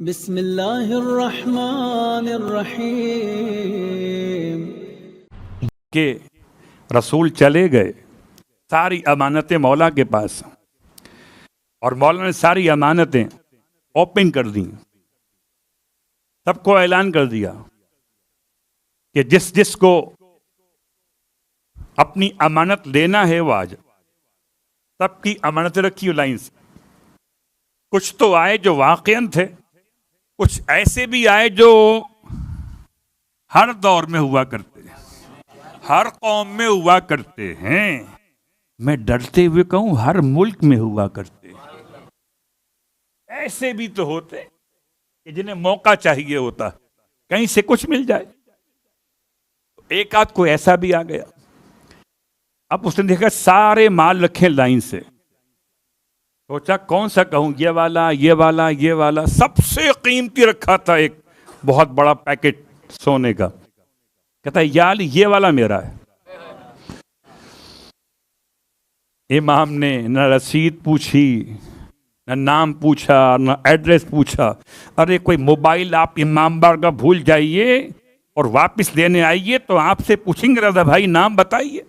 بسم اللہ الرحمن الرحیم کہ رسول چلے گئے، ساری امانتیں مولا کے پاس، اور مولا نے ساری امانتیں اوپن کر دیں، سب کو اعلان کر دیا کہ جس جس کو اپنی امانت لینا ہے وہ آ جائے۔ سب کی امانتیں رکھی ہوئی لائن سے۔ کچھ تو آئے جو واقعاً تھے، کچھ ایسے بھی آئے جو ہر دور میں ہوا کرتے ہیں، ہر قوم میں ہوا کرتے ہیں، میں ڈرتے ہوئے کہوں ہر ملک میں ہوا کرتے ہیں۔ ایسے بھی تو ہوتے کہ جنہیں موقع چاہیے ہوتا، کہیں سے کچھ مل جائے۔ ایک آدھ کوئی ایسا بھی آ گیا، اب اس نے دیکھا سارے مال رکھے لائن سے، سوچا کون سا کہوں، یہ والا یہ والا یہ والا، سب سے قیمتی رکھا تھا ایک بہت بڑا پیکٹ سونے کا، کہتا ہے یا علی یہ والا میرا ہے۔ امام نے نہ رسید پوچھی، نہ نام پوچھا، نہ ایڈریس پوچھا، ارے کوئی موبائل آپ امام بار کا بھول جائیے اور واپس لینے آئیے تو آپ سے پوچھیں گے رضا بھائی نام بتائیے،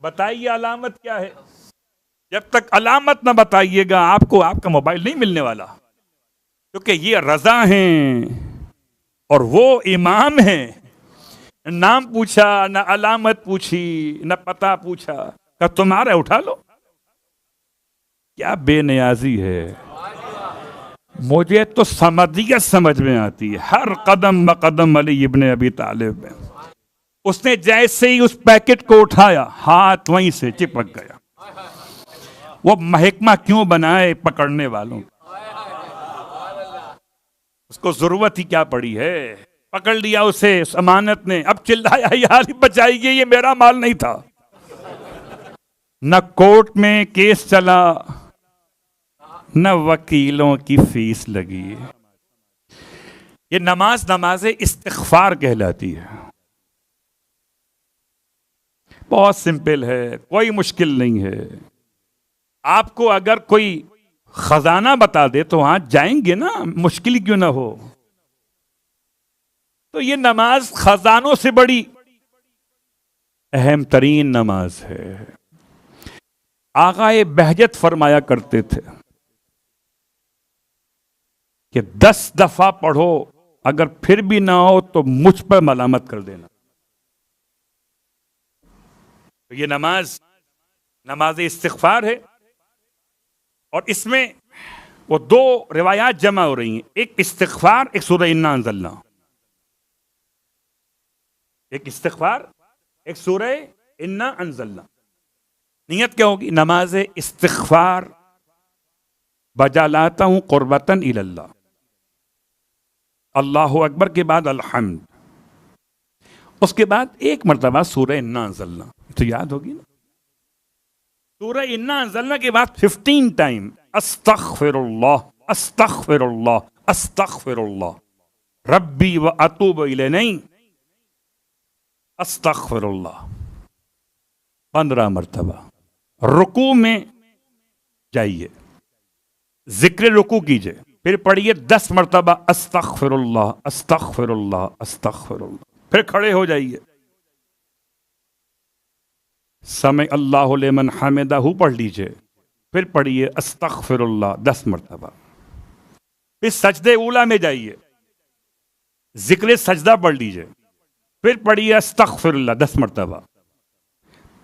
بتائیے علامت کیا ہے۔ جب تک علامت نہ بتائیے گا آپ کو آپ کا موبائل نہیں ملنے والا، کیونکہ یہ رضا ہیں اور وہ امام ہیں۔ نام پوچھا، نہ علامت پوچھی، نہ پتہ پوچھا، کہ تمہارا اٹھا لو۔ کیا بے نیازی ہے، مجھے تو سمدیت سمجھ میں آتی ہے۔ ہر قدم بقدم علی ابن ابی طالب میں، اس نے جیسے ہی اس پیکٹ کو اٹھایا ہاتھ وہیں سے چپک گیا۔ وہ محکمہ کیوں بنائے پکڑنے والوں، اس کو ضرورت ہی کیا پڑی ہے، پکڑ لیا اسے اس امانت نے، اب چلایا یار بچائیے یہ میرا مال نہیں تھا۔ نہ کورٹ میں کیس چلا، نہ وکیلوں کی فیس لگی۔ یہ نماز استغفار کہلاتی ہے، بہت سمپل ہے، کوئی مشکل نہیں ہے۔ آپ کو اگر کوئی خزانہ بتا دے تو وہاں جائیں گے نا، مشکل کیوں نہ ہو۔ تو یہ نماز خزانوں سے بڑی اہم ترین نماز ہے۔ آقا بہجت فرمایا کرتے تھے کہ 10 دفعہ پڑھو، اگر پھر بھی نہ ہو تو مجھ پر ملامت کر دینا۔ تو یہ نماز استغفار ہے، اور اس میں وہ دو روایات جمع ہو رہی ہیں، ایک استغفار، ایک سورہ انا انزلنا۔ ایک استغفار، ایک سورہ انا انزلنا۔ نیت کیا ہوگی؟ نماز استغفار بجا لاتا ہوں قربتاً الی اللہ، اللہ اکبر کے بعد الحمد، اس کے بعد ایک مرتبہ سورہ انا انزلنا، تو یاد ہوگی نا۔ سورہ انا انزلنا کے بعد 15 ٹائم استغفر اللہ استغفر اللہ استغفر اللہ ربی و اتوب الیہ، نہیں استغفر اللہ 15 مرتبہ۔ رکوع میں جائیے، ذکر رکوع کیجئے، پھر پڑھیے 10 مرتبہ استغفر اللہ استغفر اللہ استغفر اللہ، پھر کھڑے ہو جائیے، سمع اللہ لمن حمدہ پڑھ لیجئے، پھر پڑھیے استغفر اللہ 10 مرتبہ، پھر سجدے اولا میں جائیے، ذکر سجدہ پڑھ لیجئے، پھر پڑھیے استغفر اللہ 10 مرتبہ،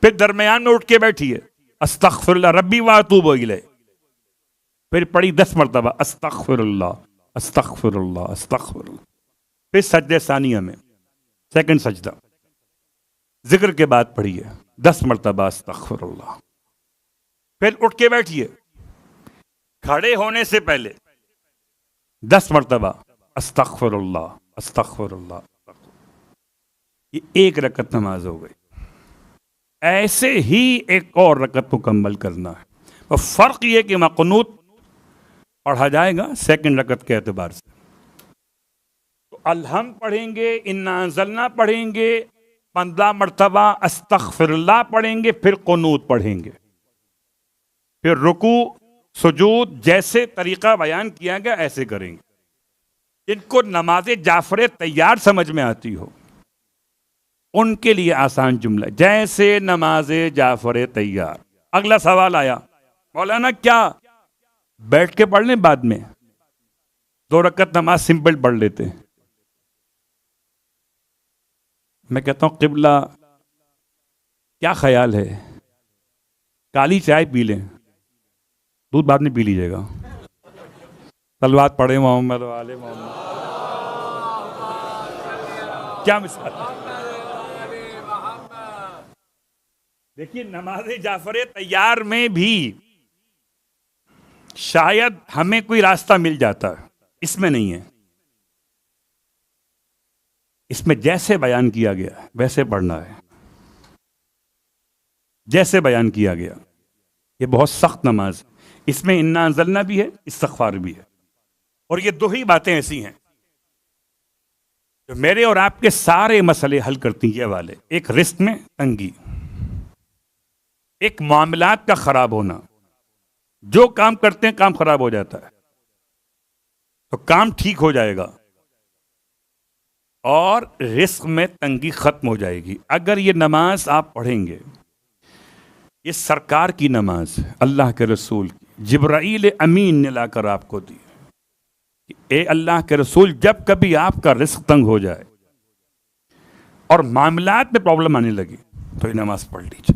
پھر درمیان میں اٹھ کے بیٹھیے، استغفر اللہ ربی و اتوب الیہ، پھر پڑھی 10 مرتبہ استغفر اللہ استغفر اللہ استغفر اللہ، پھر سجدے ثانیہ میں سیکنڈ سجدہ، ذکر کے بعد پڑھیے 10 مرتبہ استغفر اللہ، پھر اٹھ کے بیٹھیے، کھڑے ہونے سے پہلے 10 مرتبہ استغفر اللہ استغفر اللہ۔ یہ ایک رکعت نماز ہو گئی۔ ایسے ہی ایک اور رکعت مکمل کرنا ہے، اور فرق یہ کہ مقنوت پڑھا جائے گا سیکنڈ رکعت کے اعتبار سے، تو الحمد پڑھیں گے، انا انزلنا پڑھیں گے، 15 مرتبہ استغفر اللہ پڑھیں گے، پھر قنوت پڑھیں گے، پھر رکوع سجود جیسے طریقہ بیان کیا گیا ایسے کریں گے. جن کو نماز جعفر تیار سمجھ میں آتی ہو ان کے لیے آسان جملہ جیسے نماز جعفر تیار. اگلا سوال آیا مولانا کیا بیٹھ کے پڑھ لیں بعد میں 2 رکعت نماز سمپل پڑھ لیتے ہیں. میں کہتا ہوں قبلہ کیا خیال ہے کالی چائے پی لیں دودھ بعد میں پی لیجیے گا. صلوات پڑھیں محمد والے محمد. کیا مثال دیکھیے نماز جعفر تیار میں بھی شاید ہمیں کوئی راستہ مل جاتا ہے اس میں نہیں ہے. اس میں جیسے بیان کیا گیا ویسے پڑھنا ہے جیسے بیان کیا گیا. یہ بہت سخت نماز اس میں انا انزلنا بھی ہے استغفار بھی ہے. اور یہ 2 ہی باتیں ایسی ہیں جو میرے اور آپ کے سارے مسئلے حل کرتی ہیں. یہ والے ایک رزق میں تنگی ایک معاملات کا خراب ہونا. جو کام کرتے ہیں کام خراب ہو جاتا ہے تو کام ٹھیک ہو جائے گا اور رزق میں تنگی ختم ہو جائے گی. اگر یہ نماز آپ پڑھیں گے یہ سرکار کی نماز اللہ کے رسول جبرائیل امین نے لا کر آپ کو دی کہ اے اللہ کے رسول جب کبھی آپ کا رزق تنگ ہو جائے اور معاملات میں پرابلم آنے لگی تو یہ نماز پڑھ لیجیے.